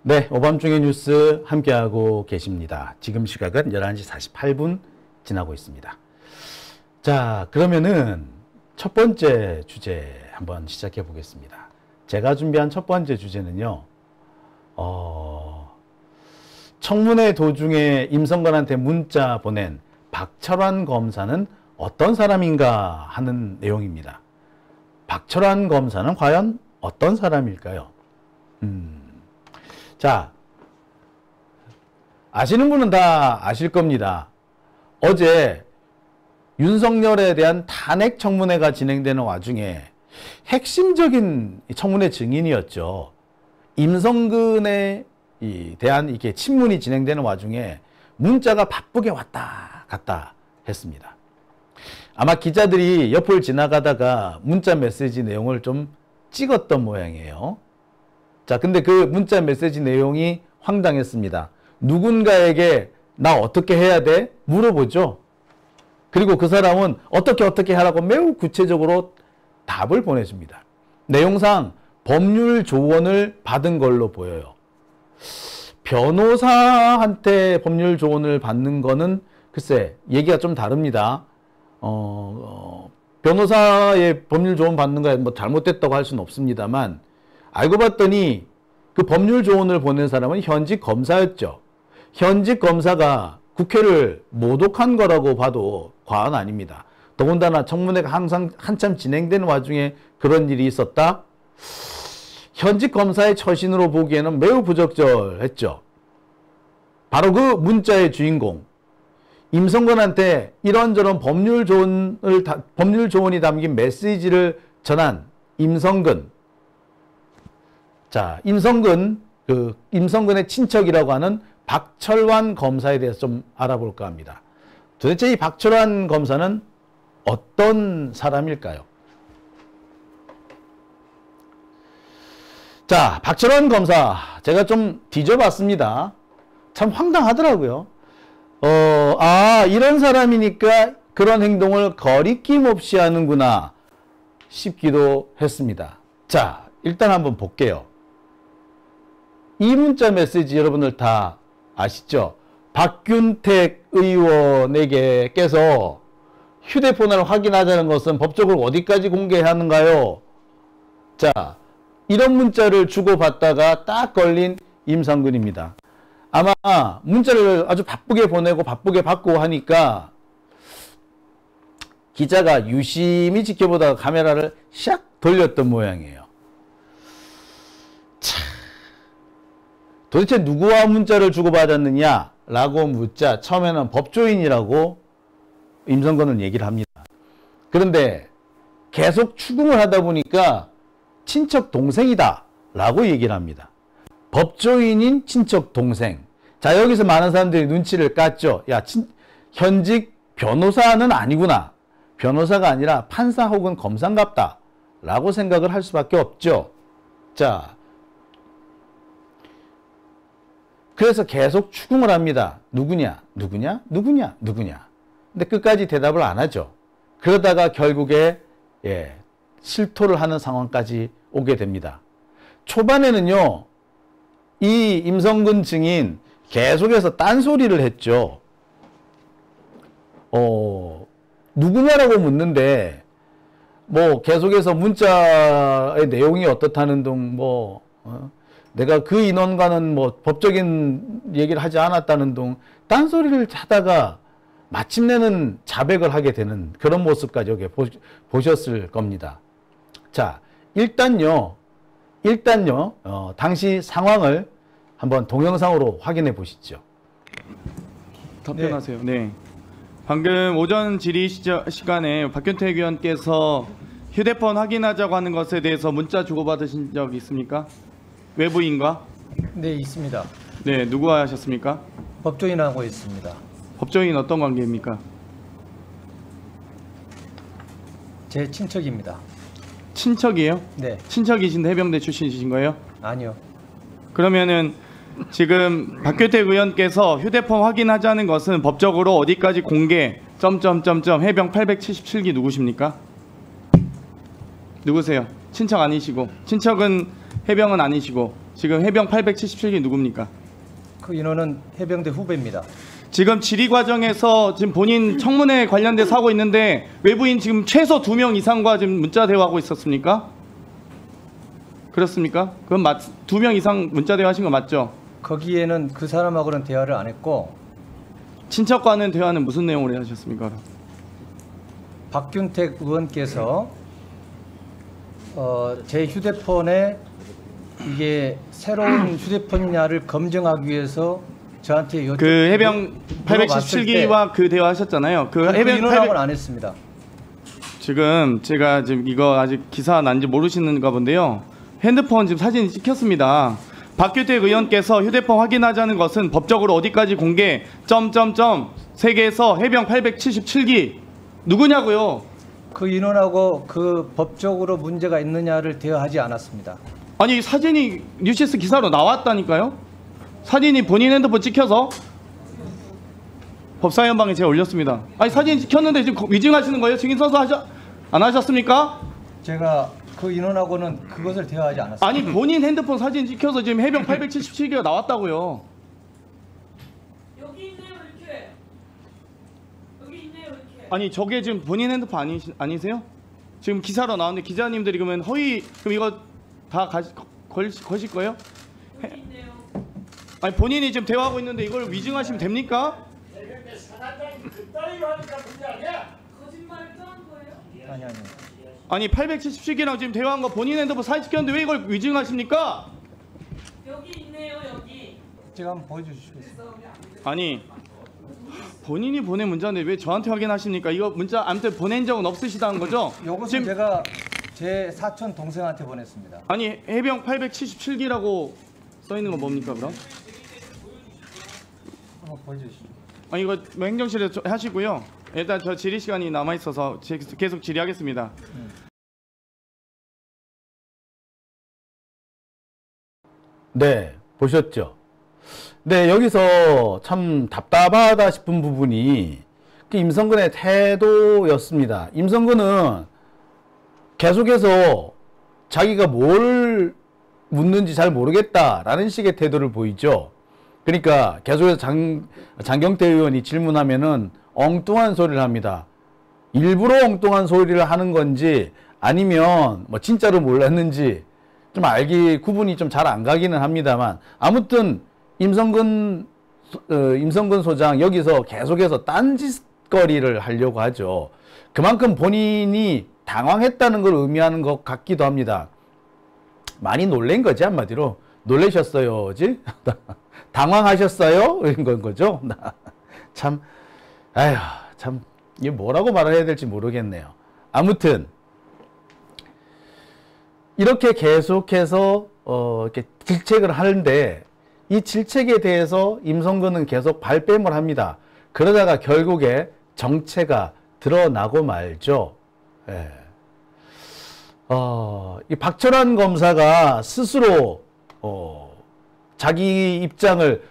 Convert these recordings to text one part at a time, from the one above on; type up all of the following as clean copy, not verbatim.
네, 오밤중의 뉴스 함께하고 계십니다. 지금 시각은 11시 48분 지나고 있습니다. 자, 그러면은 첫 번째 주제 한번 시작해 보겠습니다. 제가 준비한 첫 번째 주제는요, 청문회 도중에 임성근한테 문자 보낸 박철환 검사는 어떤 사람인가 하는 내용입니다. 박철환 검사는 과연 어떤 사람일까요? 자, 아시는 분은 다 아실 겁니다. 어제 윤석열에 대한 탄핵 청문회가 진행되는 와중에 핵심적인 청문회 증인이었죠. 임성근에 대한 이렇게 친문이 진행되는 와중에 문자가 바쁘게 왔다 갔다 했습니다. 아마 기자들이 옆을 지나가다가 문자 메시지 내용을 좀 찍었던 모양이에요. 자, 근데 그 문자 메시지 내용이 황당했습니다. 누군가에게 나 어떻게 해야 돼? 물어보죠. 그리고 그 사람은 어떻게 하라고 매우 구체적으로 답을 보내줍니다. 내용상 법률 조언을 받은 걸로 보여요. 변호사한테 법률 조언을 받는 거는 글쎄 얘기가 좀 다릅니다. 변호사의 법률 조언 받는 거에 뭐 잘못됐다고 할 수는 없습니다만, 알고 봤더니 그 법률 조언을 보낸 사람은 현직 검사였죠. 현직 검사가 국회를 모독한 거라고 봐도 과언 아닙니다. 더군다나 청문회가 한참 진행되는 와중에 그런 일이 있었다? 현직 검사의 처신으로 보기에는 매우 부적절했죠. 바로 그 문자의 주인공, 임성근한테 이런저런 법률 조언이 담긴 메시지를 전한 임성근. 자, 임성근의 친척이라고 하는 박철환 검사에 대해서 좀 알아볼까 합니다. 도대체 이 박철환 검사는 어떤 사람일까요? 자, 박철환 검사 제가 좀 뒤져봤습니다. 참 황당하더라고요. 이런 사람이니까 그런 행동을 거리낌 없이 하는구나 싶기도 했습니다. 자, 일단 한번 볼게요. 이 문자 메시지 여러분들 다 아시죠? 박균택 의원에게께서 휴대폰을 확인하자는 것은 법적으로 어디까지 공개하는가요? 자, 이런 문자를 주고받다가 딱 걸린 임성근입니다. 아마 문자를 아주 바쁘게 보내고 바쁘게 받고 하니까 기자가 유심히 지켜보다가 카메라를 샥 돌렸던 모양이에요. 참, 도대체 누구와 문자를 주고받았느냐라고 묻자 처음에는 법조인이라고 임성근은 얘기를 합니다. 그런데 계속 추궁을 하다 보니까 친척 동생이다 라고 얘기를 합니다. 법조인인 친척 동생. 자, 여기서 많은 사람들이 눈치를 깠죠. 야, 현직 변호사는 아니구나. 변호사가 아니라 판사 혹은 검사인갑다 라고 생각을 할 수밖에 없죠. 자, 그래서 계속 추궁을 합니다. 누구냐? 근데 끝까지 대답을 안 하죠. 그러다가 결국에 실토를 하는 상황까지 오게 됩니다. 초반에는요, 이 임성근 증인 계속해서 딴소리를 했죠. 누구냐라고 묻는데 뭐 계속해서 문자의 내용이 어떻다는 등 내가 그 인원과는 뭐 법적인 얘기를 하지 않았다는 등 딴소리를 하다가 마침내는 자백을 하게 되는 그런 모습까지 여기 보셨을 겁니다. 자, 일단요, 당시 상황을 한번 동영상으로 확인해 보시죠. 답변하세요. 네. 방금 오전 질의 시간에 박균택 의원께서 휴대폰 확인하자고 하는 것에 대해서 문자 주고받으신 적 있습니까? 외부인과? 네, 있습니다. 네, 누구와 하셨습니까? 법조인하고 있습니다. 법조인 어떤 관계입니까? 제 친척입니다. 친척이에요? 네. 친척이신데 해병대 출신이신 거예요? 아니요. 그러면은 지금 박균택 의원께서 휴대폰 확인하자는 것은 법적으로 어디까지 공개 해병 877기 누구십니까? 누구세요? 친척 아니시고. 친척은 해병은 아니시고 지금 해병 877기 누굽니까? 그 인원은 해병대 후배입니다. 지금 질의 과정에서 지금 본인 청문회 관련돼서 하고 있는데 외부인 지금 최소 2명 이상과 지금 문자 대화하고 있었습니까? 그렇습니까? 그건 2명 이상 문자 대화하신 거 맞죠? 거기에는 그 사람하고는 대화를 안 했고 친척과는 대화는 무슨 내용으로 하셨습니까? 그럼? 박균택 의원께서 제 휴대폰에 이게 새로운 휴대폰이냐를 검증하기 위해서 저한테 그 해병 877기와 그 대화하셨잖아요. 그 해병 인원하고는 안 했습니다. 지금 제가 지금 이거 아직 기사 난지 모르시는가 본데요. 핸드폰 지금 사진이 찍혔습니다. 박규택 의원께서 휴대폰 확인하자는 것은 법적으로 어디까지 공개 세계에서 해병 877기 누구냐고요? 그 인원하고 그 법적으로 문제가 있느냐를 대화하지 않았습니다. 아니 사진이 뉴시스 기사로 나왔다니까요. 사진이 본인 핸드폰 찍혀서 법사위원방에 제가 올렸습니다. 아니 사진 찍혔는데 지금 위증하시는 거예요? 증인 선서 안 하셨습니까? 제가 그 인원하고는 그것을 대화하지 않았습니다. 아니 본인 핸드폰 사진 찍혀서 지금 해병 877기가 나왔다고요. 여기 있네요 이렇게. 여기 있네요 이렇게. 아니 저게 지금 본인 핸드폰 아니세요? 지금 기사로 나왔는데 기자님들이 그러면 허위 그럼 이거 다 거실 거예요? 여기 있네요. 아니 본인이 지금 대화하고 있는데 이걸 위증하시면 됩니까? 거짓말을 또 한 거예요? 아니. 아니 877기랑 지금 대화한 거 본인 핸드폰 사진 찍혔는데 왜 이걸 위증하십니까? 여기 있네요 여기. 제가 한번 보여주시겠습니다. 아니 본인이 보낸 문자인데 왜 저한테 확인하십니까? 이거 문자 아무튼 보낸 적은 없으시다는 거죠? 이것은 제가 제 사촌 동생한테 보냈습니다. 아니 해병 877기라고 써 있는 건 뭡니까 그럼? 한번 보여주시죠. 아니 이거 뭐 행정실에 하시고요. 일단 저 질의 시간이 남아 있어서 계속 질의하겠습니다. 네, 보셨죠? 네, 여기서 참 답답하다 싶은 부분이 그 임성근의 태도였습니다. 임성근은 계속해서 자기가 뭘 묻는지 잘 모르겠다라는 식의 태도를 보이죠. 그러니까 계속해서 장경태 의원이 질문하면은 엉뚱한 소리를 합니다. 일부러 엉뚱한 소리를 하는 건지 아니면 뭐 진짜로 몰랐는지 좀 구분이 좀 잘 안 가기는 합니다만 아무튼 임성근 소장 여기서 계속해서 딴짓거리를 하려고 하죠. 그만큼 본인이 당황했다는 걸 의미하는 것 같기도 합니다. 많이 놀란 거지 한마디로. 놀라셨어요지? 당황하셨어요? 이런 거죠. 참 아휴 참 이게 뭐라고 말을 해야 될지 모르겠네요. 아무튼 이렇게 계속해서 이렇게 질책을 하는데 이 질책에 대해서 임성근은 계속 발뺌을 합니다. 그러다가 결국에 정체가 드러나고 말죠. 예. 이 박철환 검사가 스스로 자기 입장을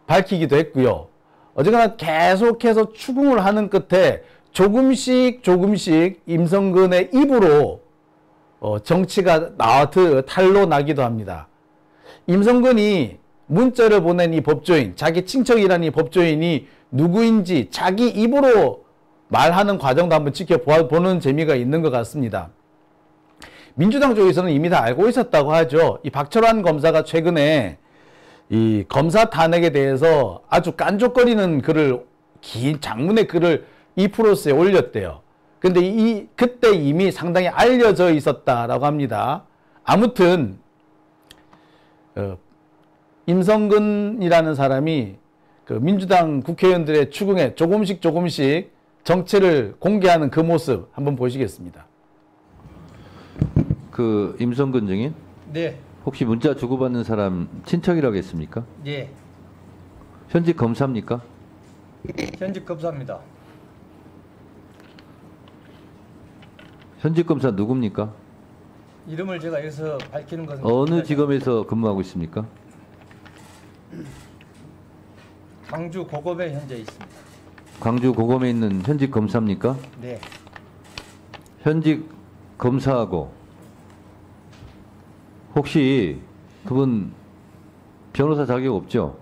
밝히기도 했고요. 어쨌거나 계속해서 추궁을 하는 끝에 조금씩 임성근의 입으로 정치가 탄로 나기도 합니다. 임성근이 문자를 보낸 이 법조인, 자기 친척이라는 이 법조인이 누구인지 자기 입으로 말하는 과정도 한번 지켜보는 재미가 있는 것 같습니다. 민주당 쪽에서는 이미 다 알고 있었다고 하죠. 이 박철환 검사가 최근에 이 검사 탄핵에 대해서 아주 깐족거리는 긴 장문의 글을 이프로스에 올렸대요. 근데 그때 이미 상당히 알려져 있었다라고 합니다. 아무튼 임성근이라는 사람이 그 민주당 국회의원들의 추궁에 조금씩 정체를 공개하는 그 모습 한번 보시겠습니다. 그 임성근 증인? 네. 혹시 문자 주고받는 사람 친척이라고 했습니까? 예. 현직 검사입니까? 현직 검사입니다. 현직 검사 누굽니까? 이름을 제가 여기서 밝히는 것은 어느 지검에서 근무하고 있습니까? 광주 고검에 현재 있습니다. 광주 고검에 있는 현직 검사입니까? 네. 현직 검사하고 혹시 그분 변호사 자격 없죠?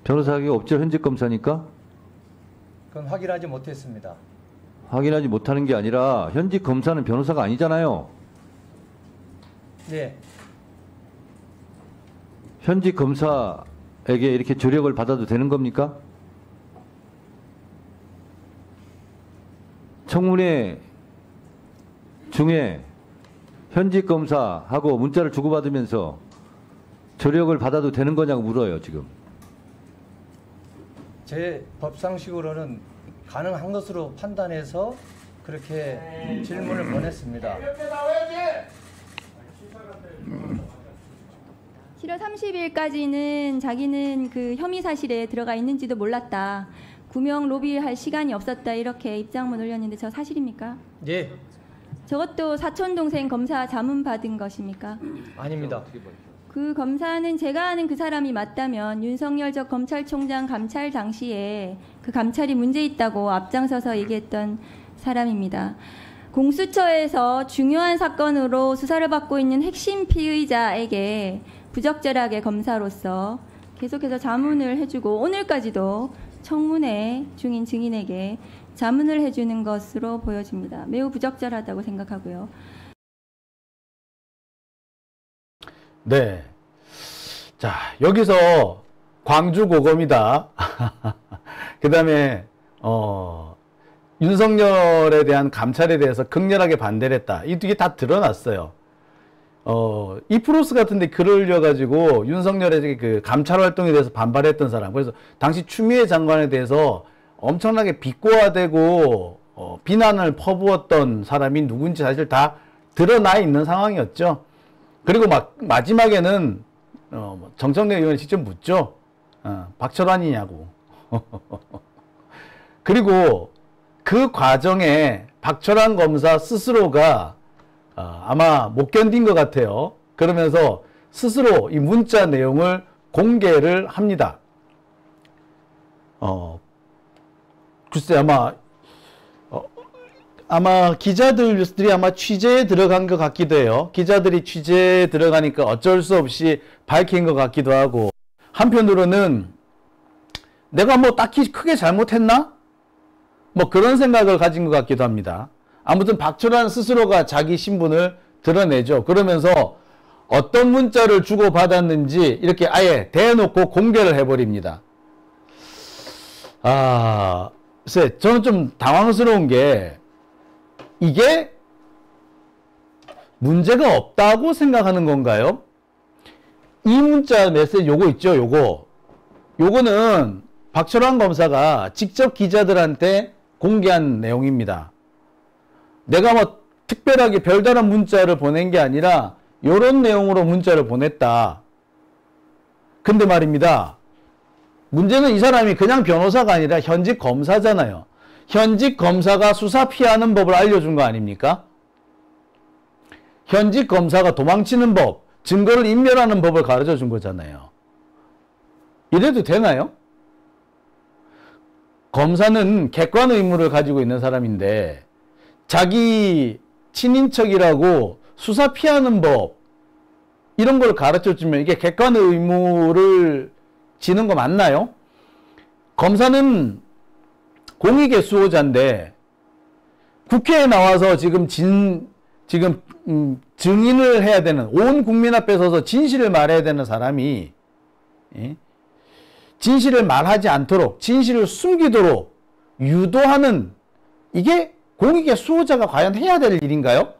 변호사 자격 없죠? 현직 검사니까? 그건 확인하지 못했습니다. 확인하지 못하는 게 아니라 현직 검사는 변호사가 아니잖아요. 네. 현직 검사에게 이렇게 조력을 받아도 되는 겁니까? 청문회 중에 현직 검사하고 문자를 주고받으면서 조력을 받아도 되는 거냐고 물어요, 지금. 제 법상식으로는 가능한 것으로 판단해서 그렇게 질문을 보냈습니다. 7월 30일까지는 자기는 그 혐의 사실에 들어가 있는지도 몰랐다. 구명 로비할 시간이 없었다. 이렇게 입장문 올렸는데 저 사실입니까? 예, 저것도 사촌 동생 검사 자문 받은 것입니까? 아닙니다. 그 검사는 제가 아는 그 사람이 맞다면 윤석열 전 검찰총장 감찰 당시에 그 감찰이 문제 있다고 앞장서서 얘기했던 사람입니다. 공수처에서 중요한 사건으로 수사를 받고 있는 핵심 피의자에게 부적절하게 검사로서 계속해서 자문을 해주고 오늘까지도 청문회 중인 증인에게 자문을 해주는 것으로 보여집니다. 매우 부적절하다고 생각하고요. 네. 자, 여기서 광주고검이다. 그 다음에, 윤석열에 대한 감찰에 대해서 극렬하게 반대를 했다. 이 두 개 다 드러났어요. 이프로스 같은데 글을 올려가지고 윤석열의 그 감찰 활동에 대해서 반발했던 사람. 그래서 당시 추미애 장관에 대해서 엄청나게 비꼬아대고, 비난을 퍼부었던 사람이 누군지 사실 다 드러나 있는 상황이었죠. 그리고 마지막에는 정청래 의원이 직접 묻죠. 박철환이냐고. 그리고 그 과정에 박철환 검사 스스로가 아마 못 견딘 것 같아요. 그러면서 스스로 이 문자 내용을 공개를 합니다. 글쎄 아마 기자들이 아마 취재에 들어간 것 같기도 해요. 기자들이 취재에 들어가니까 어쩔 수 없이 밝힌 것 같기도 하고, 한편으로는 내가 뭐 딱히 크게 잘못했나? 뭐 그런 생각을 가진 것 같기도 합니다. 아무튼 박철환 스스로가 자기 신분을 드러내죠. 그러면서 어떤 문자를 주고받았는지 이렇게 아예 대놓고 공개를 해버립니다. 글쎄 저는 좀 당황스러운 게, 이게 문제가 없다고 생각하는 건가요? 이 문자 메시지 요거 있죠, 요거는 박철환 검사가 직접 기자들한테 공개한 내용입니다. 내가 뭐 특별하게 별다른 문자를 보낸 게 아니라 요런 내용으로 문자를 보냈다. 근데 말입니다. 문제는 이 사람이 그냥 변호사가 아니라 현직 검사잖아요. 현직 검사가 수사 피하는 법을 알려준 거 아닙니까? 현직 검사가 도망치는 법, 증거를 인멸하는 법을 가르쳐 준 거잖아요. 이래도 되나요? 검사는 객관 의무를 가지고 있는 사람인데 자기 친인척이라고 수사 피하는 법 이런 걸 가르쳐 주면 이게 객관 의무를 지는 거 맞나요? 검사는 공익의 수호자인데 국회에 나와서 지금 증인을 해야 되는, 온 국민 앞에 서서 진실을 말해야 되는 사람이 진실을 말하지 않도록, 진실을 숨기도록 유도하는, 이게 공익의 수호자가 과연 해야 될 일인가요?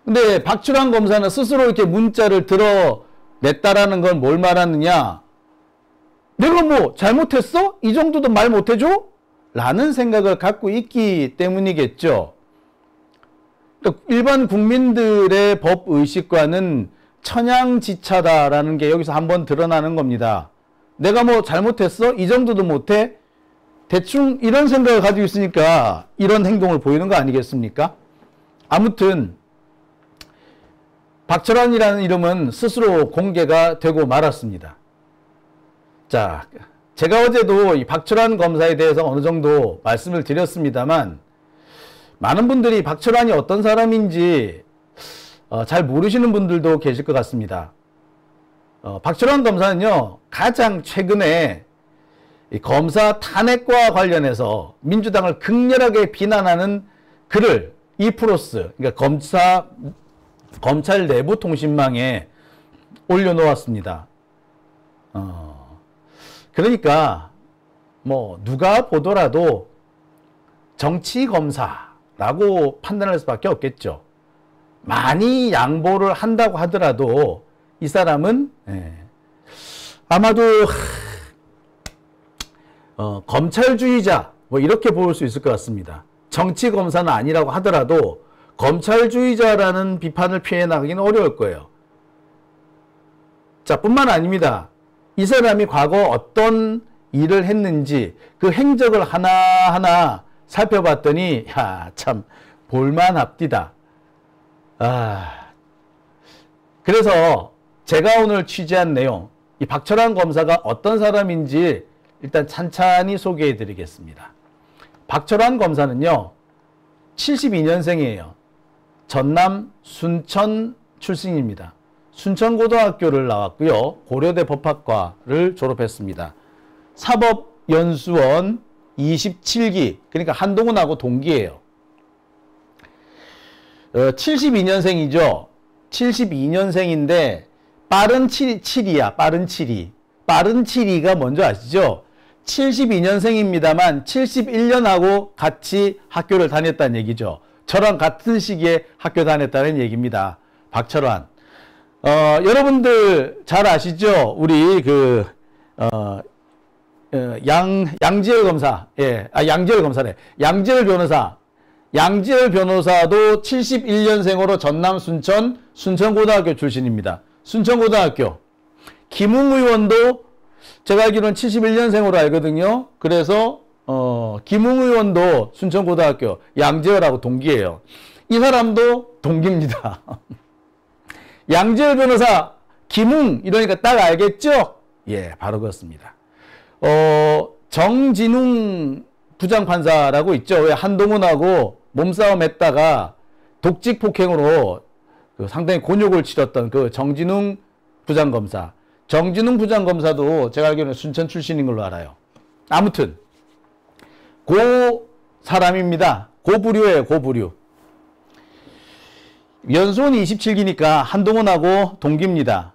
근데 박철환 검사는 스스로 이렇게 문자를 드러냈다라는 건 뭘 말하느냐? 내가 뭐 잘못했어? 이 정도도 말 못해줘? 라는 생각을 갖고 있기 때문이겠죠. 그러니까 일반 국민들의 법의식과는 천양지차다라는 게 여기서 한번 드러나는 겁니다. 내가 뭐 잘못했어? 이 정도도 못해? 대충 이런 생각을 가지고 있으니까 이런 행동을 보이는 거 아니겠습니까? 아무튼 박철환이라는 이름은 스스로 공개가 되고 말았습니다. 자, 제가 어제도 이 박철환 검사에 대해서 어느 정도 말씀을 드렸습니다만, 많은 분들이 박철환이 어떤 사람인지 잘 모르시는 분들도 계실 것 같습니다. 박철환 검사는요, 가장 최근에 이 검사 탄핵과 관련해서 민주당을 극렬하게 비난하는 글을 이프로스, 그러니까 검찰 내부 통신망에 올려놓았습니다. 그러니까 뭐 누가 보더라도 정치 검사라고 판단할 수밖에 없겠죠. 많이 양보를 한다고 하더라도 이 사람은 아마도 검찰주의자 뭐 이렇게 볼 수 있을 것 같습니다. 정치 검사는 아니라고 하더라도 검찰주의자라는 비판을 피해나가기는 어려울 거예요. 자, 뿐만 아닙니다. 이 사람이 과거 어떤 일을 했는지 그 행적을 하나하나 살펴봤더니 야, 참 볼만합디다. 그래서 제가 오늘 취재한 내용, 이 박철환 검사가 어떤 사람인지 일단 찬찬히 소개해 드리겠습니다. 박철환 검사는요, 72년생이에요. 전남 순천 출신입니다. 순천고등학교를 나왔고요. 고려대 법학과를 졸업했습니다. 사법연수원 27기, 그러니까 한동훈하고 동기예요. 72년생이죠. 72년생인데 빠른 7이야. 빠른 7이. 빠른 7이가 뭔지 아시죠? 72년생입니다만 71년하고 같이 학교를 다녔다는 얘기죠. 저랑 같은 시기에 학교 다녔다는 얘기입니다. 박철환. 여러분들 잘 아시죠? 우리 양지열 검사. 양지열 검사래. 양지열 변호사. 양지열 변호사도 71년생으로 전남 순천고등학교 출신입니다. 순천고등학교. 김웅 의원도 제가 알기로는 71년생으로 알거든요. 그래서 김웅 의원도 순천고등학교 양지열하고 동기예요. 이 사람도 동기입니다. 양지열 변호사, 김웅 이러니까 딱 알겠죠? 예, 바로 그렇습니다. 정진웅 부장판사라고 있죠. 왜 한동훈하고 몸싸움 했다가 독직 폭행으로 상당히 곤욕을 치렀던 그 정진웅 부장검사. 정진웅 부장검사도 제가 알기로는 순천 출신인 걸로 알아요. 아무튼 고 사람입니다. 고부류예요. 고부류. 연수원 27기니까 한동훈하고 동기입니다.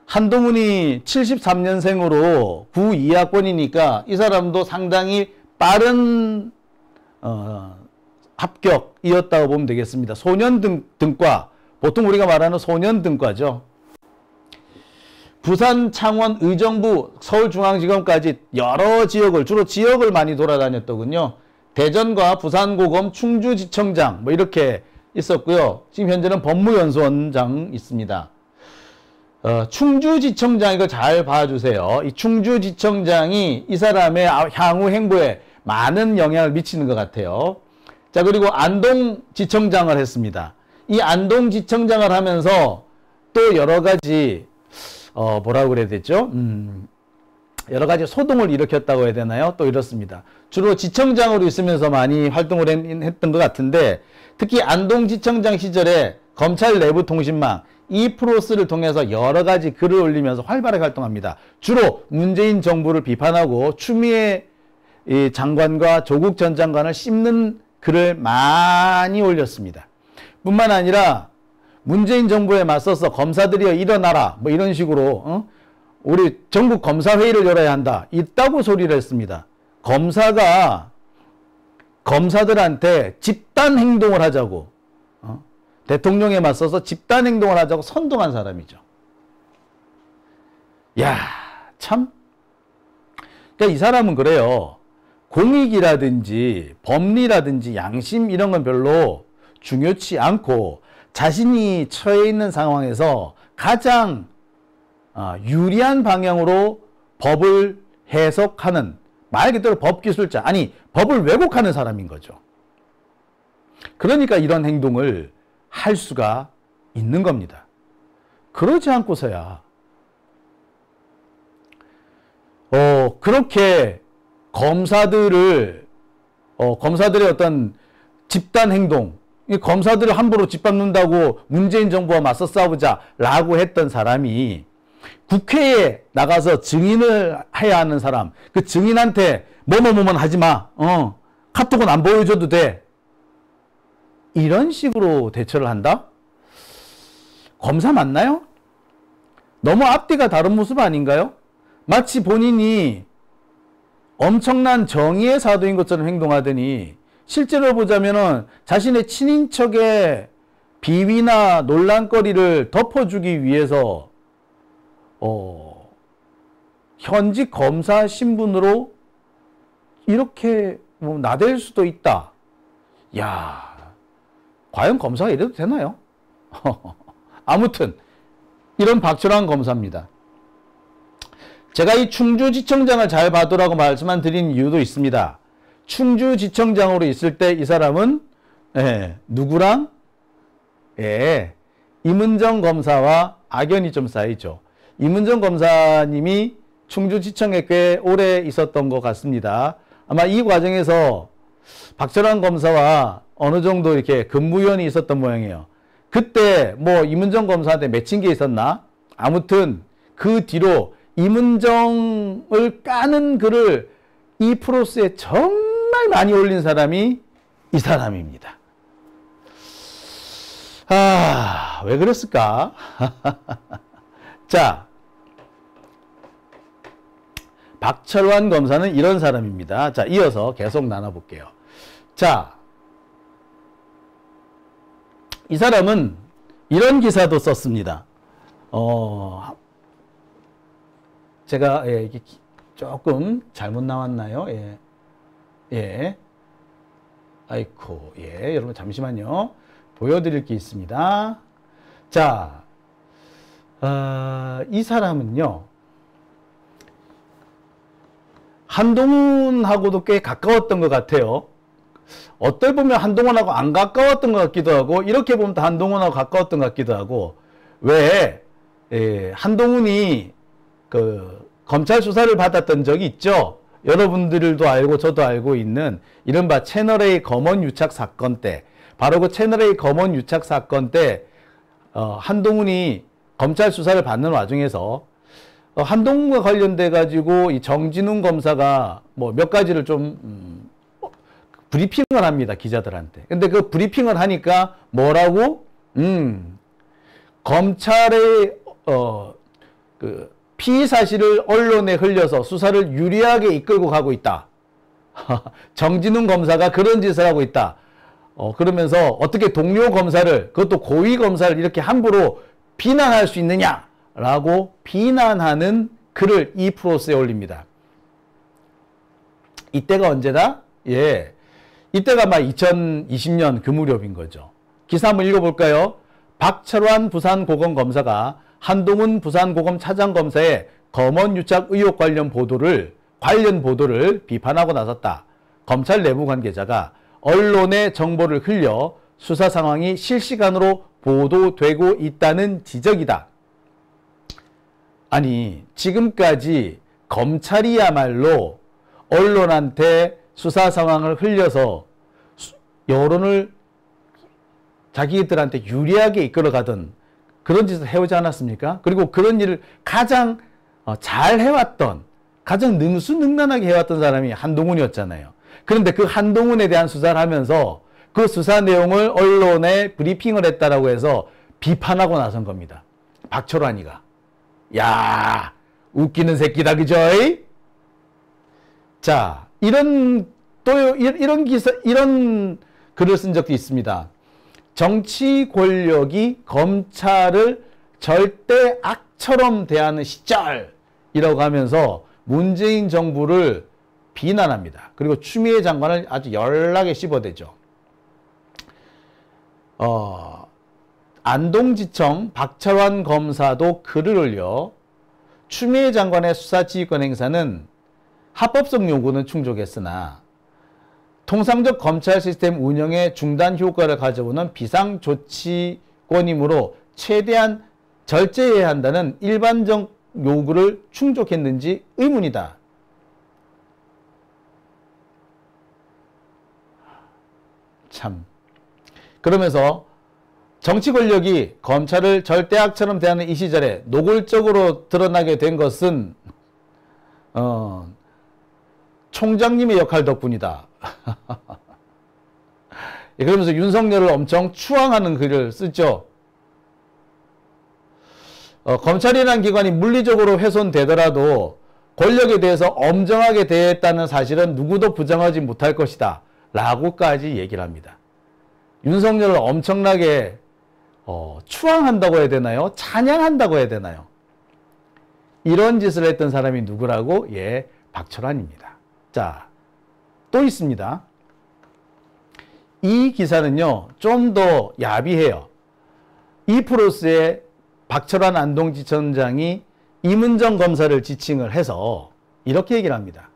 한동훈이 73년생으로 92학번이니까 이 사람도 상당히 빠른 합격이었다고 보면 되겠습니다. 소년등과, 보통 우리가 말하는 소년등과죠. 부산, 창원, 의정부, 서울중앙지검까지 여러 지역을, 주로 지역을 많이 돌아다녔더군요. 대전과 부산고검, 충주지청장 뭐 이렇게 있었고요. 지금 현재는 법무연수원장 있습니다. 충주지청장 이거 잘 봐주세요. 이 충주지청장이 이 사람의 향후 행보에 많은 영향을 미치는 것 같아요. 자, 그리고 안동지청장을 했습니다. 이 안동지청장을 하면서 또 여러 가지 뭐라고 그래야 되죠? 여러 가지 소동을 일으켰다고 해야 되나요? 또 이렇습니다. 주로 지청장으로 있으면서 많이 활동을 했던 것 같은데, 특히 안동지청장 시절에 검찰 내부 통신망 이프로스를 통해서 여러 가지 글을 올리면서 활발하게 활동합니다. 주로 문재인 정부를 비판하고 추미애 장관과 조국 전 장관을 씹는 글을 많이 올렸습니다. 뿐만 아니라 문재인 정부에 맞서서 검사들이여 일어나라 뭐 이런 식으로 우리 전국 검사회의를 열어야 한다 있다고 소리를 했습니다. 검사가 검사들한테 집단 행동을 하자고 대통령에 맞서서 집단 행동을 하자고 선동한 사람이죠. 야, 참. 그러니까 이 사람은 그래요. 공익이라든지 법리라든지 양심 이런 건 별로 중요치 않고 자신이 처해 있는 상황에서 가장 유리한 방향으로 법을 해석하는, 말 그대로 법기술자, 아니 법을 왜곡하는 사람인 거죠. 그러니까 이런 행동을 할 수가 있는 겁니다. 그러지 않고서야 그렇게 검사들의 어떤 집단 행동, 이 검사들을 함부로 짓밟는다고 문재인 정부와 맞서 싸우자라고 했던 사람이 국회에 나가서 증인을 해야 하는 사람, 그 증인한테 뭐뭐뭐만 하지 마, 카톡은 안 보여줘도 돼, 이런 식으로 대처를 한다? 검사 맞나요? 너무 앞뒤가 다른 모습 아닌가요? 마치 본인이 엄청난 정의의 사도인 것처럼 행동하더니 실제로 보자면은 자신의 친인척의 비위나 논란거리를 덮어주기 위해서 현직 검사 신분으로 이렇게 뭐 나댈 수도 있다. 야, 과연 검사가 이래도 되나요? 아무튼 이런 박철환 검사입니다. 제가 이 충주지청장을 잘 봐두라고 말씀만 드린 이유도 있습니다. 충주지청장으로 있을 때 이 사람은 누구랑? 임은정 검사와 악연이 좀 쌓이죠. 임은정 검사님이 충주지청에 꽤 오래 있었던 것 같습니다. 아마 이 과정에서 박철환 검사와 어느 정도 이렇게 근무연이 있었던 모양이에요. 그때 뭐 임은정 검사한테 맺힌 게 있었나? 아무튼 그 뒤로 임은정을 까는 글을 이 프로스에 정말 많이 올린 사람이 이 사람입니다. 아, 왜 그랬을까? 자, 박철환 검사는 이런 사람입니다. 자, 이어서 계속 나눠볼게요. 자, 이 사람은 이런 기사도 썼습니다. 제가 이게 조금 잘못 나왔나요? 아이코, 여러분 잠시만요. 보여드릴 게 있습니다. 자, 이 사람은요, 한동훈하고도 꽤 가까웠던 것 같아요. 어떨 보면 한동훈하고 안 가까웠던 것 같기도 하고, 이렇게 보면 또 한동훈하고 가까웠던 것 같기도 하고, 왜, 한동훈이 그 검찰 수사를 받았던 적이 있죠. 여러분들도 알고 저도 알고 있는 이른바 채널A 검언 유착 사건 때, 바로 그 채널A 검언 유착 사건 때 한동훈이 검찰 수사를 받는 와중에서 한동훈과 관련돼 가지고 이 정진웅 검사가 뭐 몇 가지를 좀 브리핑을 합니다, 기자들한테. 근데 그 브리핑을 하니까 뭐라고? 검찰의 그 피의 사실을 언론에 흘려서 수사를 유리하게 이끌고 가고 있다. 정진웅 검사가 그런 짓을 하고 있다. 그러면서 어떻게 동료 검사를, 그것도 고위 검사를 이렇게 함부로 비난할 수 있느냐라고 비난하는 글을 이 프로스에 올립니다. 이때가 언제다? 이때가 아마 2020년 그 무렵인 거죠. 기사 한번 읽어볼까요? 박철환 부산고검검사가 한동훈 부산고검 차장검사의 검언유착 의혹 관련 보도를 비판하고 나섰다. 검찰 내부 관계자가 언론의 정보를 흘려 수사 상황이 실시간으로 보도되고 있다는 지적이다. 아니, 지금까지 검찰이야말로 언론한테 수사 상황을 흘려서 여론을 자기들한테 유리하게 이끌어가던 그런 짓을 해오지 않았습니까? 그리고 그런 일을 가장 잘 해왔던, 가장 능수능란하게 해왔던 사람이 한동훈이었잖아요. 그런데 그 한동훈에 대한 수사를 하면서 그 수사 내용을 언론에 브리핑을 했다라고 해서 비판하고 나선 겁니다. 박철환이가. 야, 웃기는 새끼다, 그죠? 자, 이런 기사, 이런 글을 쓴 적도 있습니다. 정치 권력이 검찰을 절대 악처럼 대하는 시절이라고 하면서 문재인 정부를 비난합니다. 그리고 추미애 장관을 아주 연락에 씹어대죠. 안동지청 박철환 검사도 글을 올려 추미애 장관의 수사지휘권 행사는 합법성 요구는 충족했으나 통상적 검찰 시스템 운영에 중단 효과를 가져오는 비상조치권이므로 최대한 절제해야 한다는 일반적 요구를 충족했는지 의문이다. 참. 그러면서 정치 권력이 검찰을 절대악처럼 대하는 이 시절에 노골적으로 드러나게 된 것은 총장님의 역할 덕분이다. 그러면서 윤석열을 엄청 추앙하는 글을 쓰죠. 검찰이라는 기관이 물리적으로 훼손되더라도 권력에 대해서 엄정하게 대했다는 사실은 누구도 부정하지 못할 것이다 라고까지 얘기를 합니다. 윤석열을 엄청나게 추앙한다고 해야 되나요? 찬양한다고 해야 되나요? 이런 짓을 했던 사람이 누구라고? 예, 박철환입니다. 자, 또 있습니다. 이 기사는요, 좀 더 야비해요. 이프로스의 박철환 안동지청장이 임은정 검사를 지칭을 해서 이렇게 얘기를 합니다.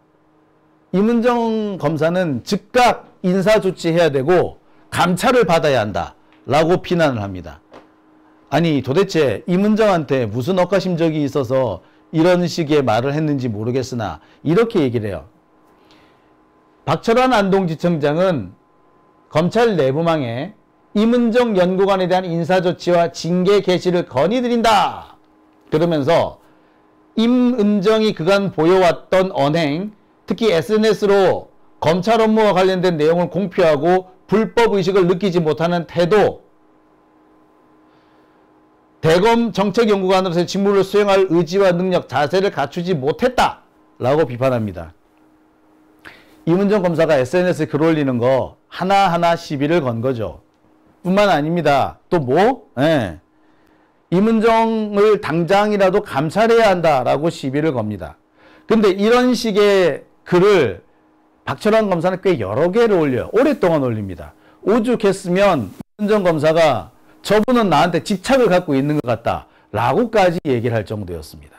임은정 검사는 즉각 인사조치해야 되고 감찰을 받아야 한다 라고 비난을 합니다. 아니 도대체 임은정한테 무슨 억가심적이 있어서 이런 식의 말을 했는지 모르겠으나 이렇게 얘기를 해요. 박철환 안동지청장은 검찰 내부망에 임은정 연구관에 대한 인사조치와 징계 개시를 건의드린다. 그러면서 임은정이 그간 보여왔던 언행, 특히 SNS로 검찰 업무와 관련된 내용을 공표하고 불법의식을 느끼지 못하는 태도, 대검 정책연구관으로서의 직무를 수행할 의지와 능력, 자세를 갖추지 못했다 라고 비판합니다. 임은정 검사가 SNS에 글 올리는 거 하나하나 시비를 건 거죠. 뿐만 아닙니다. 또 뭐? 예. 임은정을 당장이라도 감찰해야 한다라고 시비를 겁니다. 근데 이런 식의 글을 박철환 검사는 꽤 여러 개를 올려요. 오랫동안 올립니다. 오죽했으면 임은정 검사가 저분은 나한테 집착을 갖고 있는 것 같다 라고까지 얘기를 할 정도였습니다.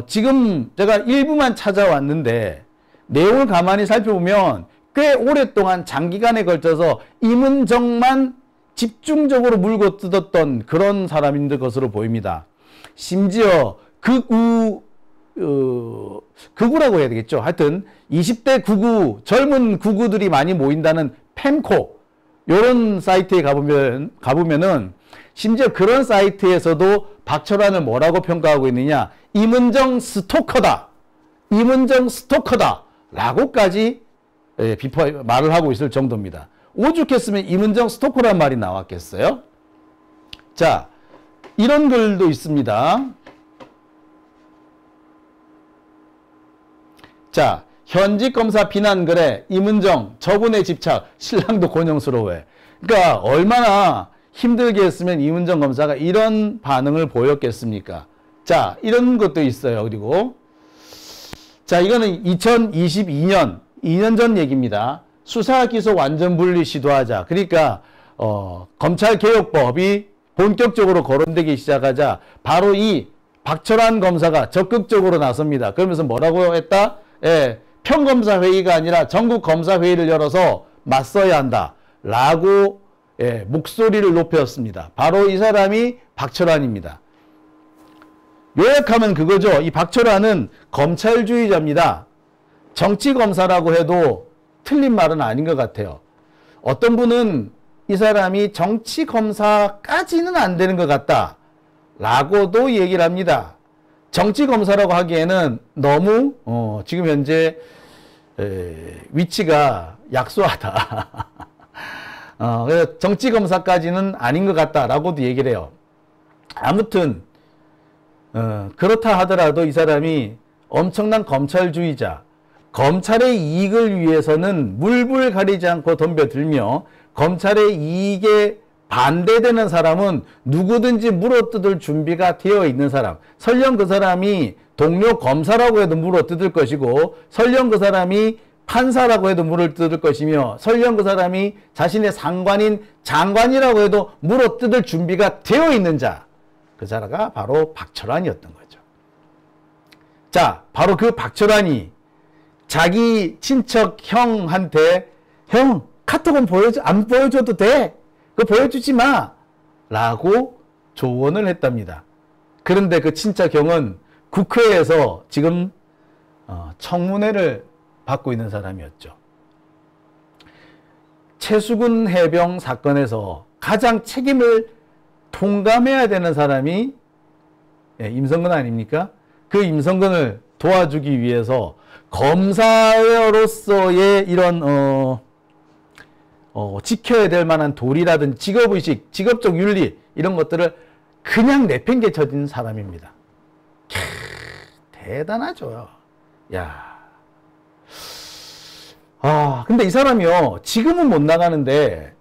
지금 제가 일부만 찾아왔는데 내용을 가만히 살펴보면 꽤 오랫동안 장기간에 걸쳐서 임은정만 집중적으로 물고 뜯었던 그런 사람인 것으로 보입니다. 심지어 극우라고 해야 되겠죠. 하여튼 20대 극우, 젊은 극우들이 많이 모인다는 펜코 이런 사이트에 가보면은 심지어 그런 사이트에서도 박철환을 뭐라고 평가하고 있느냐, 임은정 스토커다, 임은정 스토커다 라고까지 말을 하고 있을 정도입니다. 오죽했으면 임은정 스토커란 말이 나왔겠어요? 자, 이런 글도 있습니다. 자, 현직 검사 비난글에 임은정 저분의 집착, 신랑도 곤영스러워해. 그러니까 얼마나 힘들게 했으면 임은정 검사가 이런 반응을 보였겠습니까? 자, 이런 것도 있어요. 그리고 자, 이거는 2022년 2년 전 얘기입니다. 수사 기소 완전 분리 시도하자. 그러니까 검찰개혁법이 본격적으로 거론되기 시작하자 바로 이 박철환 검사가 적극적으로 나섭니다. 그러면서 뭐라고 했다? 예, 평검사회의가 아니라 전국검사회의를 열어서 맞서야 한다 라고 목소리를 높였습니다. 바로 이 사람이 박철환입니다. 요약하면 그거죠. 이 박철환은 검찰주의자입니다. 정치검사라고 해도 틀린 말은 아닌 것 같아요. 어떤 분은 이 사람이 정치검사까지는 안 되는 것 같다 라고도 얘기를 합니다. 정치검사라고 하기에는 너무 지금 현재 위치가 약소하다. 그래서 정치검사까지는 아닌 것 같다라고도 얘기를 해요. 아무튼 그렇다 하더라도 이 사람이 엄청난 검찰주의자, 검찰의 이익을 위해서는 물불 가리지 않고 덤벼들며 검찰의 이익에 반대되는 사람은 누구든지 물어뜯을 준비가 되어 있는 사람, 설령 그 사람이 동료 검사라고 해도 물어뜯을 것이고 설령 그 사람이 판사라고 해도 물어뜯을 것이며 설령 그 사람이 자신의 상관인 장관이라고 해도 물어뜯을 준비가 되어 있는 자, 그 자가 바로 박철환이었던 거죠. 자, 바로 그 박철환이 자기 친척 형한테 형 카톡은 안 보여줘도 돼. 그거 보여주지 마. 라고 조언을 했답니다. 그런데 그 친척 형은 국회에서 지금 청문회를 받고 있는 사람이었죠. 최수근 해병 사건에서 가장 책임을 통감해야 되는 사람이 임성근 아닙니까? 그 임성근을 도와주기 위해서 검사로서의 이런 지켜야 될 만한 도리라든지 직업의식, 직업적 윤리 이런 것들을 그냥 내팽개쳐진 사람입니다. 대단하죠. 야. 근데 이 사람이요, 지금은 못 나가는데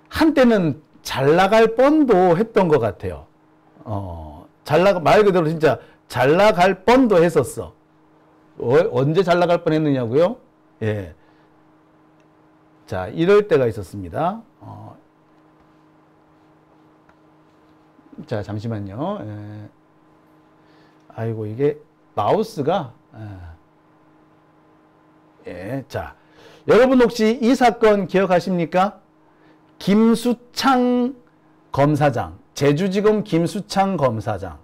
한때는 잘 나갈 뻔도 했던 것 같아요. 말 그대로 진짜 잘 나갈 뻔도 했었어. 언제 잘 나갈 뻔 했느냐고요? 예. 자, 이럴 때가 있었습니다. 자, 잠시만요. 예. 아이고, 이게 마우스가. 예. 자, 여러분 혹시 이 사건 기억하십니까? 김수창 검사장, 제주지검 김수창 검사장.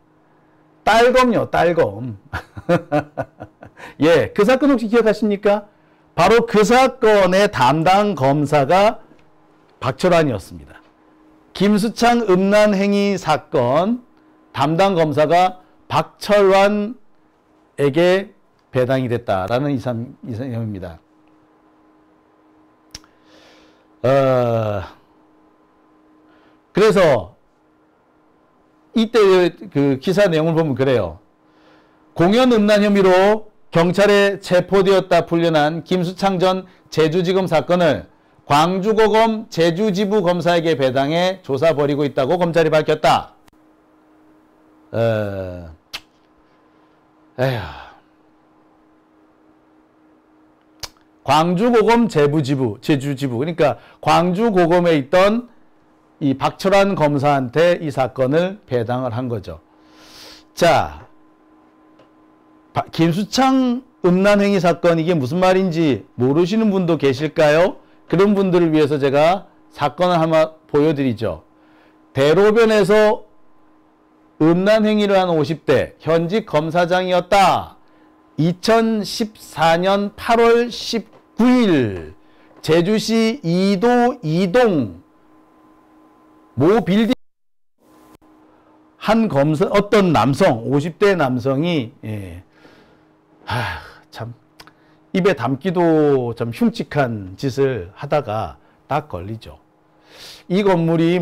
딸검요, 딸검. 예, 그 사건 혹시 기억하십니까? 바로 그 사건의 담당 검사가 박철환이었습니다. 김수창 음란행위 사건 담당 검사가 박철환에게 배당이 됐다라는 이상입니다. 그래서 이때 그 기사 내용을 보면 그래요. 공연 음란 혐의로 경찰에 체포되었다 풀려난 김수창 전 제주지검 사건을 광주고검 제주지부 검사에게 배당해 조사 벌이고 있다고 검찰이 밝혔다. 광주고검 제주지부 그러니까 광주고검에 있던 이 박철환 검사한테 이 사건을 배당을 한 거죠. 자, 김수창 음란행위 사건 이게 무슨 말인지 모르시는 분도 계실까요? 그런 분들을 위해서 제가 사건을 하나 보여드리죠. 대로변에서 음란행위를 한 50대 현직 검사장이었다. 2014년 8월 19일 제주시 이도 이동 모 빌딩 한 어떤 남성 50대 남성이 참 입에 담기도 좀 흉측한 짓을 하다가 딱 걸리죠. 이 건물이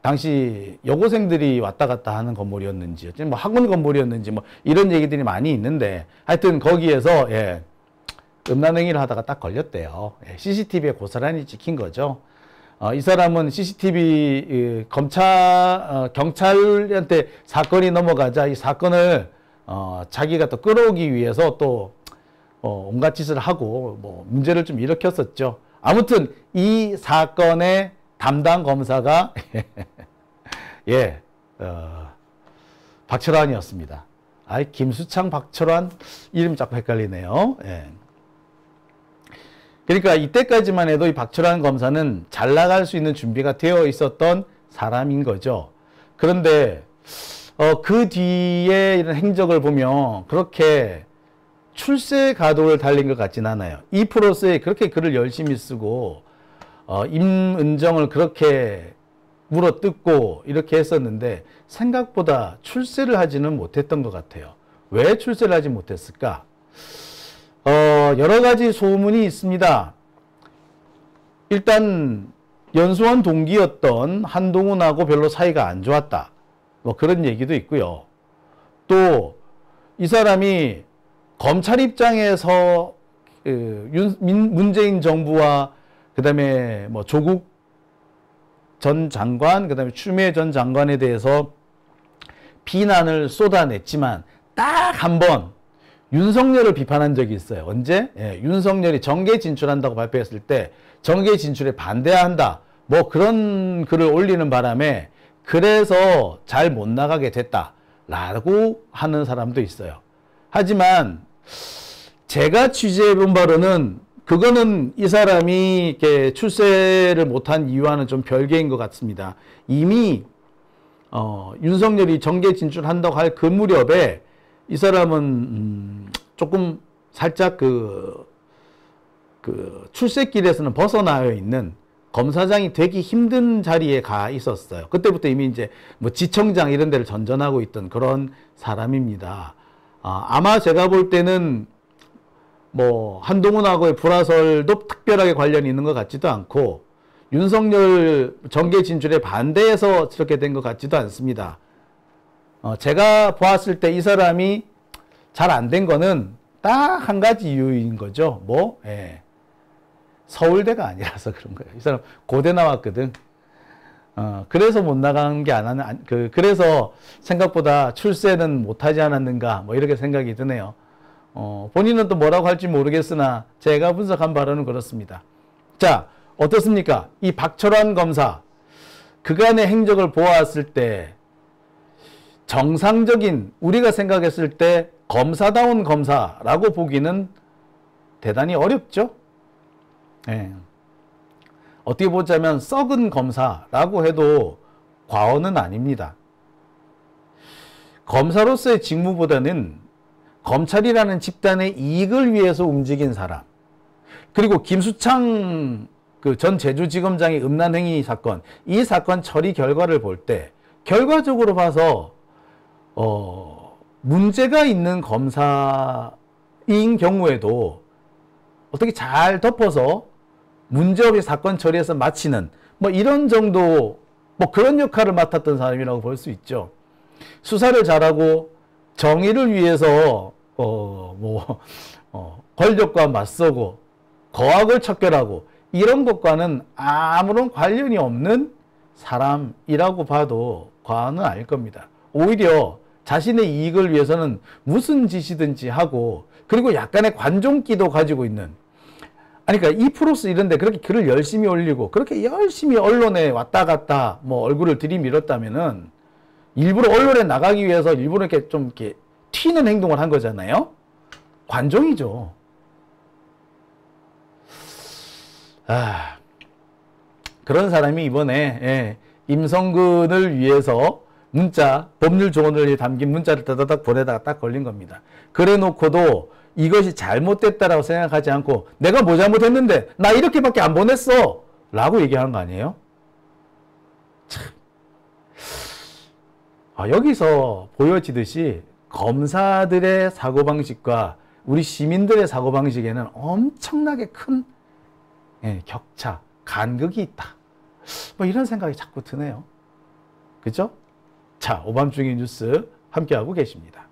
당시 여고생들이 왔다 갔다 하는 건물이었는지, 뭐 학원 건물이었는지, 뭐 이런 얘기들이 많이 있는데, 하여튼 거기에서, 음란행위를 하다가 딱 걸렸대요. CCTV에 고스란히 찍힌 거죠. 이 사람은 CCTV, 경찰한테 사건이 넘어가자 이 사건을, 자기가 또 끌어오기 위해서 또, 온갖 짓을 하고, 뭐, 문제를 좀 일으켰었죠. 아무튼, 이 사건의 담당 검사가 박철환이었습니다. 김수창, 박철환 이름 자꾸 헷갈리네요. 그러니까 이때까지만 해도 이 박철환 검사는 잘 나갈 수 있는 준비가 되어 있었던 사람인 거죠. 그런데 그 뒤에 이런 행적을 보면 그렇게 출세 가도를 달린 것 같진 않아요. 이 프로스에 그렇게 글을 열심히 쓰고 임은정을 그렇게 물어뜯고 이렇게 했었는데 생각보다 출세를 하지는 못했던 것 같아요. 왜 출세를 하지 못했을까? 여러 가지 소문이 있습니다. 일단 연수원 동기였던 한동훈하고 별로 사이가 안 좋았다. 뭐 그런 얘기도 있고요. 또 이 사람이 검찰 입장에서 문재인 정부와 그다음에 뭐 조국 전 장관, 그다음에 추미애 전 장관에 대해서 비난을 쏟아냈지만 딱 한 번 윤석열을 비판한 적이 있어요. 언제? 윤석열이 정계 진출한다고 발표했을 때 정계 진출에 반대한다. 뭐 그런 글을 올리는 바람에 그래서 잘 못 나가게 됐다라고 하는 사람도 있어요. 하지만 제가 취재해본 바로는 그거는 이 사람이 이렇게 출세를 못한 이유와는 좀 별개인 것 같습니다. 이미 윤석열이 정계 진출한다고 할 그 무렵에 이 사람은 조금 살짝 그 출세길에서는 벗어나여 있는 검사장이 되기 힘든 자리에 가 있었어요. 그때부터 이미 이제 뭐 지청장 이런 데를 전전하고 있던 그런 사람입니다. 아마 제가 볼 때는 뭐 한동훈하고의 불화설도 특별하게 관련이 있는 것 같지도 않고 윤석열 정계 진출에 반대해서 저렇게 된 것 같지도 않습니다. 제가 보았을 때 이 사람이 잘 안 된 거는 딱 한 가지 이유인 거죠. 뭐? 예. 서울대가 아니라서 그런 거예요. 이 사람 고대 나왔거든. 그래서 못 나간 게 그래서 생각보다 출세는 못하지 않았는가, 뭐 이렇게 생각이 드네요. 본인은 또 뭐라고 할지 모르겠으나 제가 분석한 바로는 그렇습니다. 자, 어떻습니까? 이 박철환 검사, 그간의 행적을 보았을 때 정상적인, 우리가 생각했을 때 검사다운 검사라고 보기는 대단히 어렵죠. 예. 어떻게 보자면 썩은 검사라고 해도 과언은 아닙니다. 검사로서의 직무보다는 검찰이라는 집단의 이익을 위해서 움직인 사람, 그리고 김수창 그 전 제주지검장의 음란행위 사건, 이 사건 처리 결과를 볼 때 결과적으로 봐서 문제가 있는 검사인 경우에도 어떻게 잘 덮어서 문제없이 사건 처리해서 마치는 뭐 이런 정도, 뭐 그런 역할을 맡았던 사람이라고 볼 수 있죠. 수사를 잘하고 정의를 위해서 권력과 맞서고 거악을 척결하고 이런 것과는 아무런 관련이 없는 사람이라고 봐도 과언은 아닐 겁니다. 오히려 자신의 이익을 위해서는 무슨 짓이든지 하고, 그리고 약간의 관종기도 가지고 있는, 아니, 그러니까 이프로스 이런데 그렇게 글을 열심히 올리고 그렇게 열심히 언론에 왔다 갔다 뭐 얼굴을 들이밀었다면은 일부러 언론에 나가기 위해서 일부러 이렇게 좀 이렇게 튀는 행동을 한 거잖아요. 관종이죠. 그런 사람이 이번에 임성근을 위해서 문자, 법률 조언을 담긴 문자를 따다닥 보내다가 딱 걸린 겁니다. 그래 놓고도 이것이 잘못됐다라고 생각하지 않고 내가 뭐 잘못했는데 나 이렇게밖에 안 보냈어 라고 얘기하는 거 아니에요? 참. 여기서 보여지듯이 검사들의 사고방식과 우리 시민들의 사고방식에는 엄청나게 큰 격차, 간극이 있다. 뭐 이런 생각이 자꾸 드네요. 그죠? 자, 오밤중의 뉴스 함께하고 계십니다.